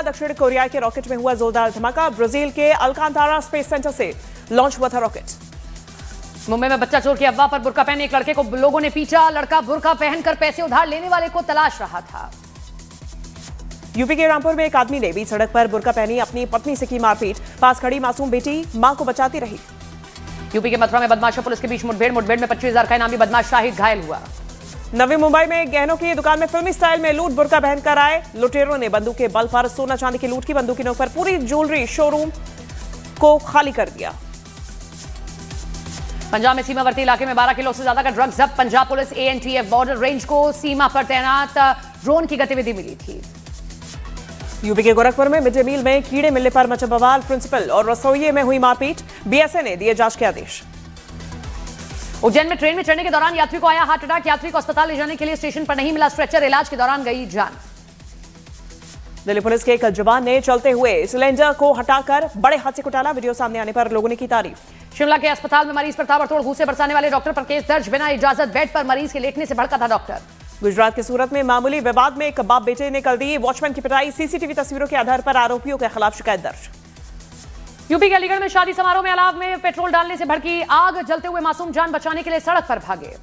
दक्षिण कोरिया के रॉकेट में हुआ जोरदार धमाका। ब्राजील के अल्कांतारा स्पेस सेंटर से लॉन्च हुआ था रॉकेट। मुंबई में बच्चा चोर की अफवाह पर बुर्का पहने एक लड़के को लोगों ने पीटा। लड़का बुर्का पहनकर पैसे उधार लेने वाले को तलाश रहा था। यूपी के रामपुर में एक आदमी ने बीच सड़क पर बुर्का पहनी अपनी पत्नी से की मारपीट। पास खड़ी मासूम बेटी मां को बचाती रही। यूपी के मथुरा में बदमाश और पुलिस के बीच मुठभेड़ में 25,000 का इनामी बदमाश शाहिद घायल हुआ। नवी मुंबई में गहनों की दुकान में फिल्मी स्टाइल में लूट। बुर्का पहनकर आए लुटेरों ने बंदूक के बल पर सोना चांदी की लूट की। बंदूक की नोक पर पूरी ज्वेलरी शोरूम को खाली कर दिया। पंजाब में सीमावर्ती इलाके में 12 किलो से ज्यादा का ड्रग्स जब्त। Punjab police ANTF border range को सीमा पर तैनात ड्रोन की गतिविधि मिली थी। यूपी के गोरखपुर में मिड डे मील में कीड़े मिलने पर मचा बवाल। प्रिंसिपल और रसोइये में हुई मारपीट। BSA ने दिए जांच के आदेश। उज्जैन में ट्रेन में चढ़ने के दौरान यात्री को आया हार्ट अटैक। यात्री को अस्पताल ले जाने के लिए स्टेशन पर नहीं मिला स्ट्रेचर। इलाज के दौरान गई जान। दिल्ली पुलिस के एक जवान ने चलते हुए सिलेंडर को हटाकर बड़े हादसे को टाला। वीडियो सामने आने पर लोगों ने की तारीफ। शिमला के अस्पताल में मरीज पर ताबड़तोड़ घूसे बरसाने वाले डॉक्टर पर केस दर्ज। बिना इजाजत बेड पर मरीज के लेटने से भड़का था डॉक्टर। गुजरात के सूरत में मामूली विवाद में एक बाप बेटे ने कर दी वॉचमैन की पिटाई। CCTV तस्वीरों के आधार पर आरोपियों के खिलाफ शिकायत दर्ज। यूपी के अलीगढ़ में शादी समारोह में अलाव में पेट्रोल डालने से भड़की आग। जलते हुए मासूम जान बचाने के लिए सड़क पर भागे।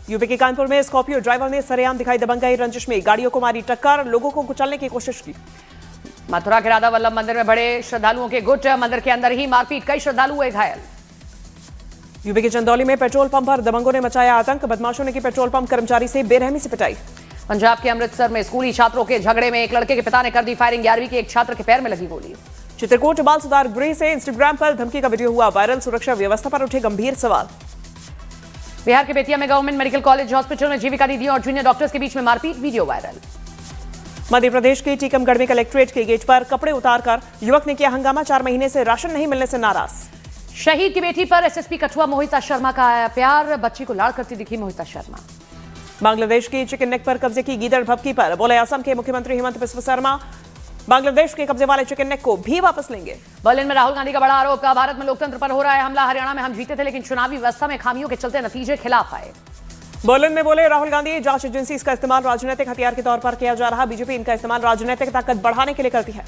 यूपी के कानपुर में स्कॉर्पियो ड्राइवर ने सरेआम दिखाई दबंगाई। रंजिश में गाड़ियों को मारी टक्कर। लोगों को कुचलने की कोशिश की। मथुरा के राधा वल्लभ मंदिर में बड़े श्रद्धालुओं के गुट। मंदिर के अंदर ही मारपीट। कई श्रद्धालु हुए घायल। यूपी के चंदौली में पेट्रोल पंप पर दबंगों ने मचाया आतंक। बदमाशों ने की पेट्रोल पंप कर्मचारी से बेरहमी से पिटाई। पंजाब के अमृतसर में स्कूली छात्रों के झगड़े में एक लड़के के पिता ने कर दी फायरिंग। 11वीं के एक छात्र के पैर में लगी गोली। चित्रकूट बाल सुधार गृह से इंस्टाग्राम पर धमकी का वीडियो हुआ वायरल। सुरक्षा व्यवस्था पर उठे गंभीर सवाल। बिहार के बेतिया में गवर्नमेंट मेडिकल कॉलेज हॉस्पिटल में जीविका दीदियों और जूनियर डॉक्टर्स के बीच में मारपीट। Video viral. मध्य प्रदेश के टीकमगढ़ में कलेक्ट्रेट के गेट पर कपड़े उतारकर युवक ने किया हंगामा। 4 महीने से राशन नहीं मिलने से नाराज। शहीद की बेटी पर SSP कठुआ मोहिता शर्मा का आया प्यार। बच्ची को लाड़ करती दिखी मोहिता शर्मा। बांग्लादेश की चिकन नेक पर कब्जे की गीदड़ भभकी पर बोले असम के मुख्यमंत्री हेमंत बिस्वा शर्मा बांग्लादेश के कब्जे वाले चिकन नेक को भी वापस लेंगे। बर्लिन में राहुल गांधी का बड़ा आरोप। का भारत में लोकतंत्र पर हो रहा है हमला। हरियाणा में हम जीते थे लेकिन चुनावी व्यवस्था में खामियों के चलते नतीजे खिलाफ आए। बर्लिन में बोले राहुल गांधी जांच एजेंसी का इस्तेमाल राजनीतिक हथियार के तौर पर किया जा रहा। बीजेपी इनका इस्तेमाल राजनीतिक ताकत बढ़ाने के लिए करती है।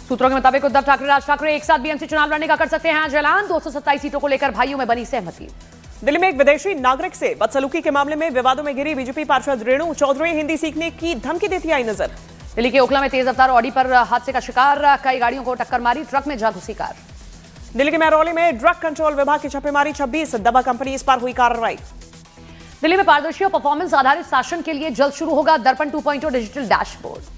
सूत्रों के मुताबिक उद्धव ठाकरे राज ठाकरे एक साथ BMC चुनाव लड़ने का कर सकते हैं आज ऐलान। 227 सीटों को लेकर भाइयों में बनी सहमति। दिल्ली में एक विदेशी नागरिक से बदसलूकी के मामले में विवादों में घिरी बीजेपी पार्षद रेणु चौधरी हिंदी सीखने की धमकी देती आई नजर। दिल्ली के ओखला में तेज रफ्तार ऑडी पर हादसे का शिकार। कई गाड़ियों को टक्कर मारी। ट्रक में जा घुसी कार। दिल्ली के महरौली में ड्रग कंट्रोल विभाग की छापेमारी। 26 दवा कंपनी पर हुई कार्रवाई। दिल्ली में पारदर्शी और परफॉर्मेंस आधारित शासन के लिए जल्द शुरू होगा दर्पण 2.0 डिजिटल डैशबोर्ड।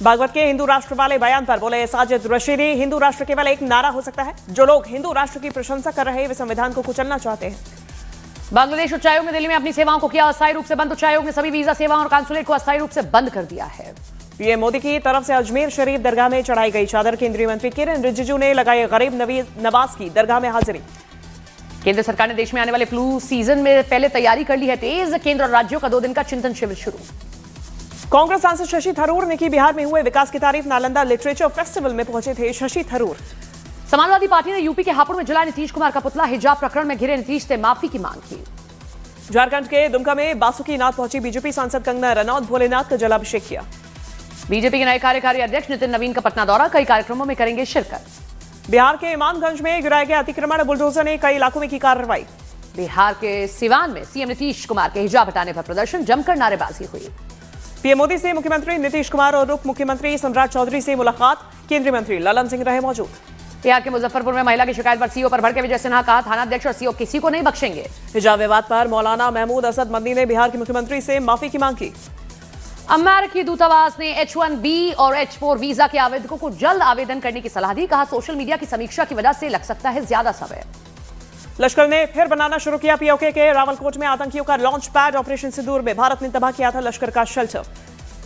भागवत के हिंदू राष्ट्र वाले बयान पर बोले साजिद रशीदी हिंदू राष्ट्र केवल एक नारा हो सकता है। जो लोग हिंदू राष्ट्र की प्रशंसा कर रहे हैं वे संविधान को कुचलना चाहते हैं। बांग्लादेश उच्चायोग ने दिल्ली में अपनी सेवाओं को किया अस्थायी रूप से बंद। उच्चायोग ने सभी वीजा सेवाओं और कांसुलेट को अस्थायी रूप से बंद कर दिया है। पीएम मोदी की तरफ से अजमेर शरीफ दरगाह में चढ़ाई गई चादर। केंद्रीय मंत्री किरण रिजिजू ने लगाई गरीब नवाज की दरगाह में हाजिरी। केंद्र सरकार ने देश में आने वाले फ्लू सीजन में पहले तैयारी कर ली है तेज। केंद्र और राज्यों का 2 दिन का चिंतन शिविर शुरू। कांग्रेस सांसद शशि थरूर ने की बिहार में हुए विकास की तारीफ। नालंदा लिटरेचर फेस्टिवल में पहुंचे थे शशि थरूर। समाजवादी पार्टी ने यूपी के हापुड़ में जलाया नीतीश कुमार का पुतला। हिजाब प्रकरण में घिरे नीतीश से माफी की मांग की। झारखंड के दुमका में बासुकीनाथ पहुंची बीजेपी सांसद कंगना रनौत। भोलेनाथ का जलाभिषेक किया। बीजेपी के नए कार्यकारी अध्यक्ष नितिन नवीन का पटना दौरा। कई कार्यक्रमों में करेंगे शिरकत। बिहार के इमामगंज में गिराए गए अतिक्रमण। बुलडोजर ने कई इलाकों में की कार्रवाई। बिहार के सिवान में सीएम नीतीश कुमार के हिजाब हटाने पर प्रदर्शन। जमकर नारेबाजी हुई। पीएम मोदी से मुख्यमंत्री नीतीश कुमार और उप मुख्यमंत्री सम्राट चौधरी से मुलाकात। केंद्रीय मंत्री ललन सिंह रहे मौजूद। बिहार के मुजफ्फरपुर में महिला की शिकायत पर सीओ पर भड़के विजय सिन्हा कहा थानाध्यक्ष और सीओ किसी को नहीं बख्शेंगे। हिजाब विवाद पर मौलाना महमूद असद मदनी ने बिहार के मुख्यमंत्री से माफी की मांग की। अमेरिकी दूतावास ने H1B और H4 वीजा के आवेदकों को जल्द आवेदन करने की सलाह दी। कहा सोशल मीडिया की समीक्षा की वजह से लग सकता है ज्यादा समय। लश्कर ने फिर बनाना शुरू किया। पीओके के रावलकोट में आतंकियों का लॉन्च पैड। ऑपरेशन सिंदूर में भारत ने तबाह किया था लश्कर का शेल्टर।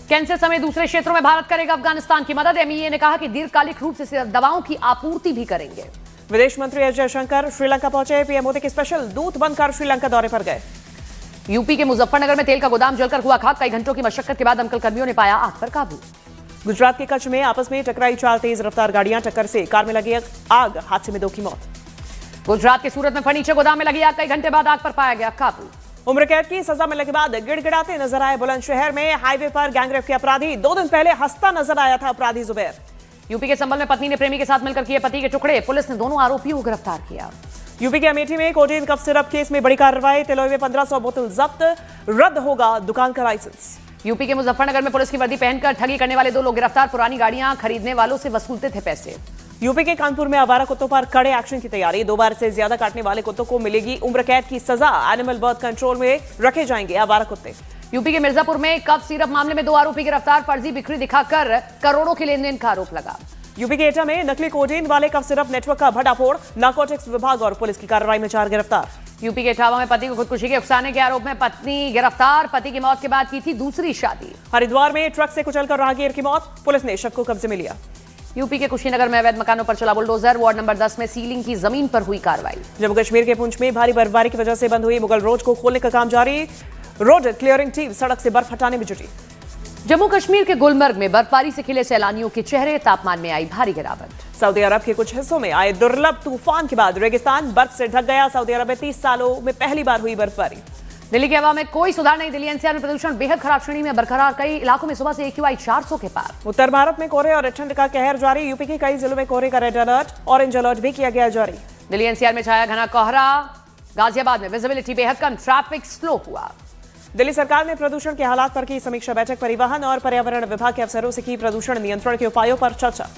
कैंसर समेत दूसरे क्षेत्रों में भारत करेगा अफगानिस्तान की मदद। MEA ने कहा कि दीर्घकालिक रूप से दवाओं की आपूर्ति भी करेंगे। विदेश मंत्री एस जयशंकर श्रीलंका पहुंचे। पीएम मोदी के स्पेशल दूत बनकर श्रीलंका दौरे पर गए। यूपी के मुजफ्फरनगर में तेल का गोदाम जलकर हुआ खाक। कई घंटों की मशक्कत के बाद दमकल कर्मियों ने पाया आग पर काबू। गुजरात के कच्छ में आपस में टकराई 4 तेज रफ्तार गाड़ियां। टक्कर से कार में लगी आग। हादसे में 2 की मौत। गुजरात के सूरत में फर्नीचर गोदाम में लगी आग। कई घंटे बाद आग पर पाया गया काबू। उम्र कैद की सजा मिलने के बाद गिड़गिड़ाते नजर आए बुलंदशहर में हाईवे पर गैंगरेप के अपराधी। 2 दिन पहले हंसता नजर आया था अपराधी जुबैर। यूपी के संभल में पत्नी ने प्रेमी के साथ मिलकर किए पति के टुकड़े, पुलिस ने दोनों आरोपियों को गिरफ्तार किया। यूपी के अमेठी में कोडीन कफ सिरप केस में बड़ी कार्रवाई। तिलोई में 1500 बोतल जब्त, रद्द होगा दुकान का लाइसेंस। यूपी के मुजफ्फरनगर में पुलिस की वर्दी पहनकर ठगी करने वाले 2 लोग गिरफ्तार, पुरानी गाड़ियां खरीदने वालों से वसूलते थे पैसे। यूपी के कानपुर में आवारा कुत्तों पर कड़े एक्शन की तैयारी। 2 बार से ज्यादा काटने वाले कुत्तों को मिलेगी उम्र कैद की सजा। एनिमल बर्थ कंट्रोल में रखे जाएंगे आवारा कुत्ते। यूपी के मिर्जापुर में कफ सिरप मामले में 2 आरोपी गिरफ्तार, फर्जी बिक्री दिखाकर करोड़ों के लेन देन का आरोप लगा। यूपी के एटा में नकली कोडीन वाले कफ सिरप नेटवर्क का भंडाफोड़, नारकोटिक्स विभाग और पुलिस की कार्रवाई में 4 गिरफ्तार। यूपी के इटावा में पति को खुदकुशी के उकसाने के आरोप में पत्नी गिरफ्तार, पति की मौत के बाद की थी दूसरी शादी। हरिद्वार में ट्रक से कुचलकर राहगीर की मौत, पुलिस ने शव को कब्जे में लिया। यूपी के कुशीनगर में अवैध मकानों पर चला बुलडोजर, वार्ड नंबर 10 में सीलिंग की जमीन पर हुई कार्रवाई। जम्मू कश्मीर के पुंछ में भारी बर्फबारी की वजह से बंद हुई मुगल रोड को खोलने का काम जारी। रोड क्लियरिंग टीम सड़क से बर्फ हटाने में जुटी। जम्मू कश्मीर के गुलमर्ग में बर्फबारी से खिले सैलानियों के चेहरे, तापमान में आई भारी गिरावट। सऊदी अरब के कुछ हिस्सों में आए दुर्लभ तूफान के बाद रेगिस्तान बर्फ से ढक गया। सऊदी अरब में 30 सालों में पहली बार हुई बर्फबारी। दिल्ली के हवा में कोई सुधार नहीं, दिल्ली एनसीआर में प्रदूषण बेहद खराब श्रेणी में बरकरार, कई इलाकों में सुबह से AQI 400 के पार। उत्तर भारत में कोहरे और ठंड का कहर जारी। यूपी के कई जिलों में कोहरे का रेड अलर्ट, ऑरेंज अलर्ट भी किया गया जारी। दिल्ली एनसीआर में छाया घना कोहरा, गाजियाबाद में विजिबिलिटी बेहद कम, ट्रैफिक स्लो हुआ। दिल्ली सरकार ने प्रदूषण के हालात पर की समीक्षा बैठक, परिवहन और पर्यावरण विभाग के अफसरों से की प्रदूषण नियंत्रण के उपायों पर चर्चा।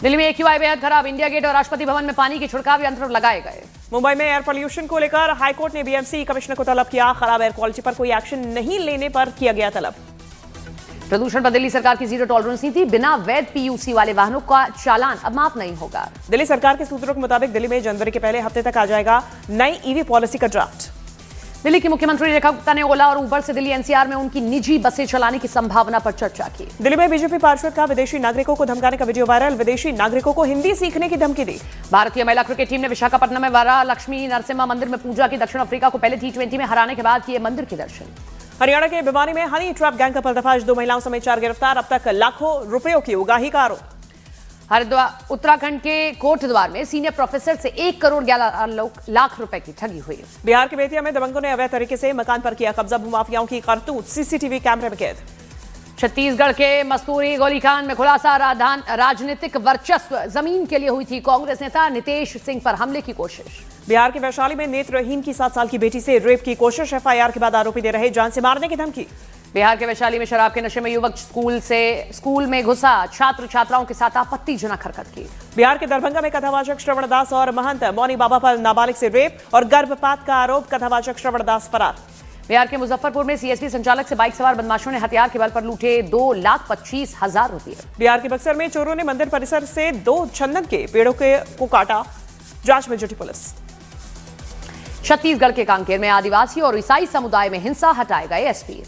दिल्ली में AQI बेहद खराब, इंडिया गेट और राष्ट्रपति भवन में पानी के छिड़काव यंत्र लगाए गए। मुंबई में एयर पोल्यूशन को लेकर हाईकोर्ट ने BMC कमिश्नर को तलब किया, खराब एयर क्वालिटी पर कोई एक्शन नहीं लेने पर किया गया तलब। प्रदूषण पर दिल्ली सरकार की जीरो टॉलरेंस नीति, बिना वैध PUC वाले वाहनों का चालान अब माफ नहीं होगा। दिल्ली सरकार के सूत्रों के मुताबिक दिल्ली में जनवरी के पहले हफ्ते तक आ जाएगा नई EV पॉलिसी का ड्राफ्ट। दिल्ली की मुख्यमंत्री रेखा गुप्ता ने ओला और उबर से दिल्ली NCR में उनकी निजी बसें चलाने की संभावना पर चर्चा की। दिल्ली में बीजेपी पार्षद का विदेशी नागरिकों को धमकाने का वीडियो वायरल, विदेशी नागरिकों को हिंदी सीखने की धमकी दी। भारतीय महिला क्रिकेट टीम ने विशाखापट्टनम में वरालक्ष्मी नरसिम्हा मंदिर में पूजा की, दक्षिण अफ्रीका को पहले T20 में हराने के बाद किए मंदिर के दर्शन। हरियाणा के भिवानी में हनी ट्रैप गैंग का पर्दाफाश, 2 महिलाओं समेत 4 गिरफ्तार, अब तक लाखों रुपयों की उगाही का आरोप। हरिद्वार उत्तराखंड के कोटद्वार में सीनियर प्रोफेसर से 1 करोड़ 11 लाख रुपए की ठगी हुई। बिहार के बेतिया में दबंगों ने अवैध तरीके से मकान पर किया कब्जा, भूमाफियाओं की करतूत CCTV कैमरे में कैद। छत्तीसगढ़ के मस्तूरी गोलीकांड में खुलासा, राजनीतिक वर्चस्व जमीन के लिए हुई थी, कांग्रेस नेता नितेश सिंह पर हमले की कोशिश। बिहार के वैशाली में नेत्रहीन की 7 साल की बेटी से रेप की कोशिश, FIR के बाद आरोपी दे रहे जान से मारने की धमकी। बिहार के वैशाली में शराब के नशे में युवक स्कूल में घुसा, छात्र छात्राओं के साथ आपत्तिजनक हरकत की। बिहार के दरभंगा में कथावाचक श्रवण दास और महंत मौनी बाबा पर नाबालिग से रेप और गर्भपात का आरोप, कथावाचक श्रवण दास फरार। बिहार के मुजफ्फरपुर में CSP संचालक से बाइक सवार बदमाशों ने हथियार के बल पर लूटे 2,25,000 रुपए। बिहार के बक्सर में चोरों ने मंदिर परिसर से 2 चंदन के पेड़ों को काटा, जांच में जुटी पुलिस। छत्तीसगढ़ के कांकेर में आदिवासी और ईसाई समुदाय में हिंसा, हटाए गए SP।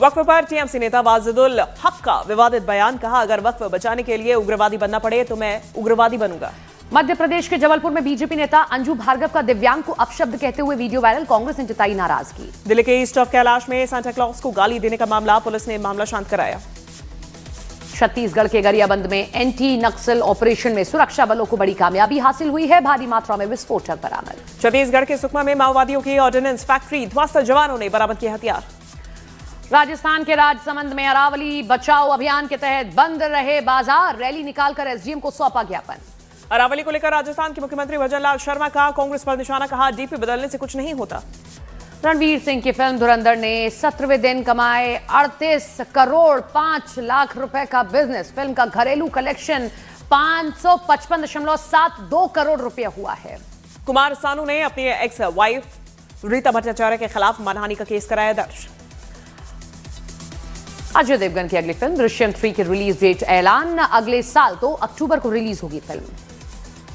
वक्फ पर TMC नेता वाजिदुल हक का विवादित बयान, कहा अगर वक्फ बचाने के लिए उग्रवादी बनना पड़े तो मैं उग्रवादी बनूंगा। मध्य प्रदेश के जबलपुर में बीजेपी नेता अंजू भार्गव का दिव्यांग को अपशब्द कहते हुए वीडियो वायरल, कांग्रेस ने जताई नाराजगी। दिल्ली के ईस्ट ऑफ कैलाश में सांता क्लॉज को गाली देने का मामला, पुलिस ने मामला शांत कराया। छत्तीसगढ़ के गरियाबंद में एंटी नक्सल ऑपरेशन में सुरक्षा बलों को बड़ी कामयाबी हासिल हुई है, भारी मात्रा में विस्फोटक बरामद। छत्तीसगढ़ के सुकमा में माओवादियों की ऑर्डिनेंस फैक्ट्री ध्वस्त, जवानों ने बरामद किए हथियार। राजस्थान के राजसमंद में अरावली बचाओ अभियान के तहत बंद रहे बाजार, रैली निकालकर SDM को सौंपा ज्ञापन। अरावली को लेकर राजस्थान के मुख्यमंत्री भजनलाल शर्मा का कांग्रेस पर निशाना, कहा DP बदलने से कुछ नहीं होता। रणवीर सिंह की फिल्म धुरंधर ने 17वें दिन कमाए 38 करोड़ 5 लाख रुपए का बिजनेस। फिल्म का घरेलू कलेक्शन 555.72 करोड़ रुपया हुआ है। कुमार सानू ने अपनी एक्स वाइफ रीता भट्टाचार्य के खिलाफ मानहानि का केस कराया दर्ज। अजय देवगन की अगली फिल्म दृश्यम 3 की रिलीज डेट ऐलान, अगले साल तो अक्टूबर को रिलीज होगी फिल्म।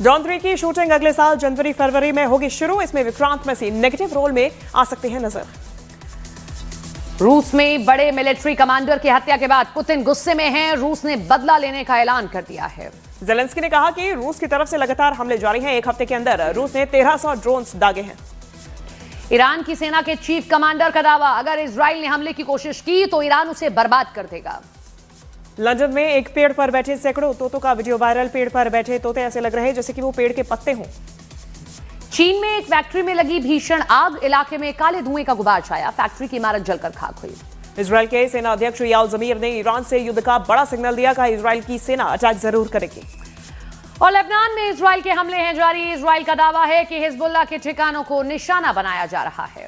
ड्रोन 3 की शूटिंग अगले साल जनवरी-फरवरी में होगी शुरू। इसमें विक्रांत मैसी नेगेटिव रोल में आ सकते हैं नजर। रूस में बड़े मिलिट्री कमांडर की हत्या के बाद पुतिन गुस्से में हैं, रूस ने बदला लेने का ऐलान कर दिया है। जेलेंस्की ने कहा कि रूस की तरफ से लगातार हमले जारी हैं। 1 हफ्ते के अंदर रूस ने 1300 ड्रोन्स दागे हैं। ईरान की सेना के चीफ कमांडर का दावा, अगर इजराइल ने हमले की कोशिश की तो ईरान उसे बर्बाद कर देगा। लंदन में एक पेड़ पर बैठे सैकड़ों तोतों का वीडियो वायरल। पेड़ पर बैठे तोते ऐसे लग रहे जैसे कि वो पेड़ के पत्ते हों। चीन में एक फैक्ट्री में लगी भीषण आग, इलाके में काले धुएं का गुबार छाया, फैक्ट्री की इमारत जलकर खाक हुई। इजरायल के सेना अध्यक्ष याल जमीर ने ईरान से युद्ध का बड़ा सिग्नल दिया, कहा इजरायल की सेना अटैक जरूर करेगी। और लेबनान में इजरायल के हमले हैं जारी, इजरायल का दावा है कि हिजबुल्लाह के ठिकानों को निशाना बनाया जा रहा है।